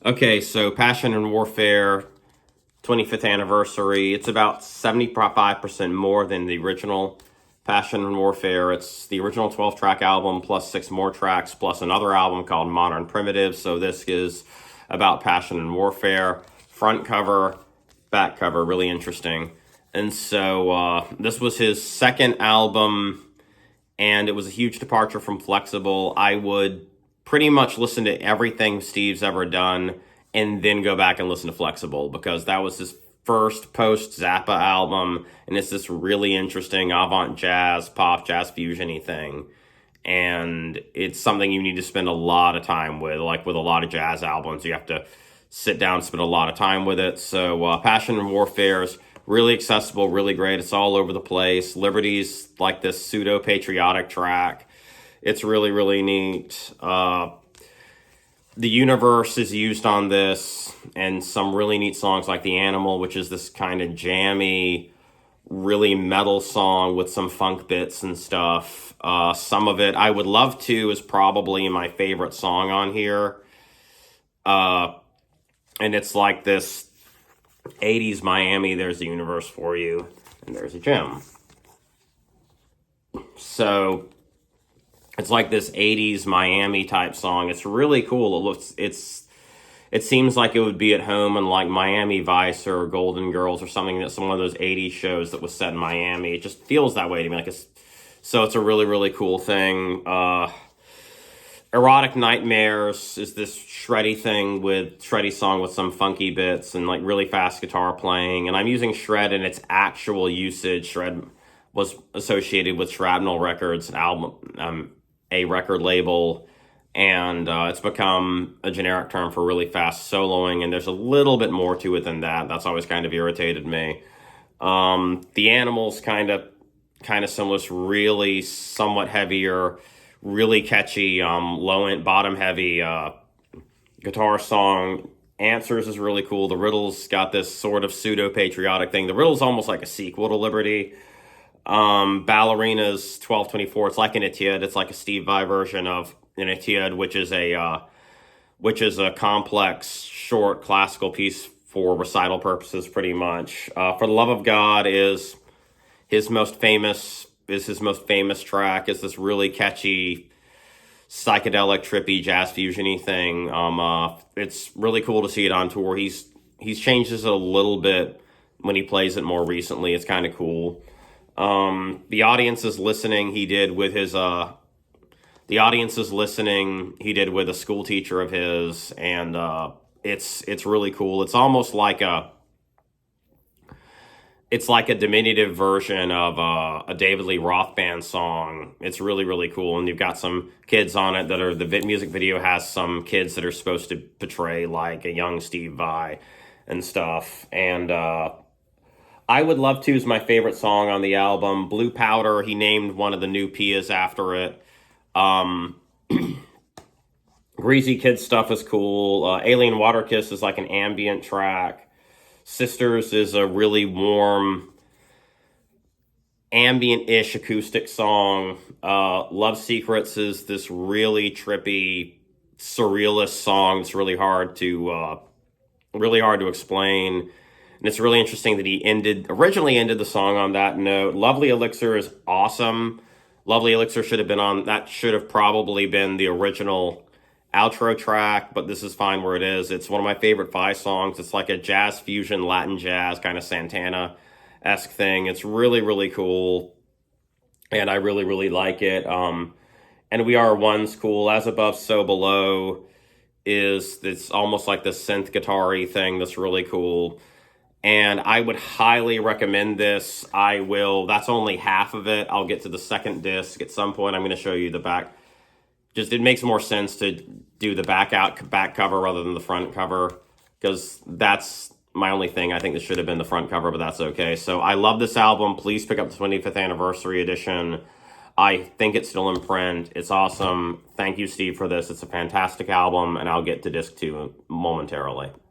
Okay, so Passion and Warfare 25th anniversary. It's about 75% more than the original Passion and Warfare. It's the original 12-track album plus 6 more tracks plus another album called Modern Primitive. So this is about Passion and Warfare. Front cover, back cover, really interesting. And so this was his second album, and it was a huge departure from Flexible. I would pretty much listen to everything Steve's ever done and then go back and listen to Flexible, because that was his first post Zappa album, and it's this really interesting avant jazz, pop, jazz fusion-y thing. And it's something you need to spend a lot of time with. Like with a lot of jazz albums, you have to sit down and spend a lot of time with it. So Passion and Warfare is really accessible, really great. It's all over the place. Liberty's like this pseudo-patriotic track. It's really, really neat. The Universe is used on this, and some really neat songs like The Animal, which is this kind of jammy, really metal song with some funk bits and stuff. Some of it, I Would Love To, is probably my favorite song on here. And it's like this 80s Miami, there's the universe for you, and there's a gem. So it's like this 80s Miami type song. It's really cool. It seems like it would be at home in like Miami Vice or Golden Girls or something, that's one of those 80s shows that was set in Miami. It just feels that way to me. So it's a really, really cool thing. Erotic Nightmares is this shreddy song with some funky bits and like really fast guitar playing. And I'm using shred in its actual usage. Shred was associated with Shrapnel Records, a record label, and it's become a generic term for really fast soloing, and there's a little bit more to it than that. That's always kind of irritated me. The Animals kind of similar, really somewhat heavier, really catchy, low-end, bottom-heavy guitar song. Answers is really cool. The Riddle's got this sort of pseudo-patriotic thing. The Riddle's almost like a sequel to Liberty. Ballerina's 1224. It's like an Etude. It's like a Steve Vai version of an Etude, which is a complex, short classical piece for recital purposes, pretty much. For the Love of God is his most famous track. Is this really catchy, psychedelic, trippy, jazz fusion-y thing. It's really cool to see it on tour. He's changed it a little bit when he plays it more recently. It's kind of cool. The Audience is Listening, he did with a school teacher of his, and it's really cool. It's almost like a diminutive version of a David Lee Roth Band song. It's really, really cool, and you've got some kids on it the music video has some kids that are supposed to portray like a young Steve Vai and stuff. And I Would Love To is my favorite song on the album. Blue Powder, he named one of the new Pias after it. Greasy Kid Stuff is cool. Alien Water Kiss is like an ambient track. Sisters is a really warm, ambient-ish acoustic song. Love Secrets is this really trippy, surrealist song. It's really hard to explain. And it's really interesting that he originally ended the song on that note. Lovely Elixir is awesome. Lovely Elixir should have probably been the original outro track, but this is fine where it is. It's one of my favorite Vai songs. It's like a jazz fusion, Latin jazz, kind of Santana-esque thing. It's really, really cool, and I really, really like it. And We Are One's cool. As Above, So Below it's almost like this synth guitar-y thing that's really cool. And I would highly recommend this. That's only half of it. I'll get to the second disc at some point. I'm going to show you the back. It makes more sense to do the back cover rather than the front cover, because that's my only thing. I think this should have been the front cover, but that's okay. So I love this album. Please pick up the 25th anniversary edition. I think it's still in print. It's awesome. Thank you, Steve, for this. It's a fantastic album, and I'll get to disc 2 momentarily.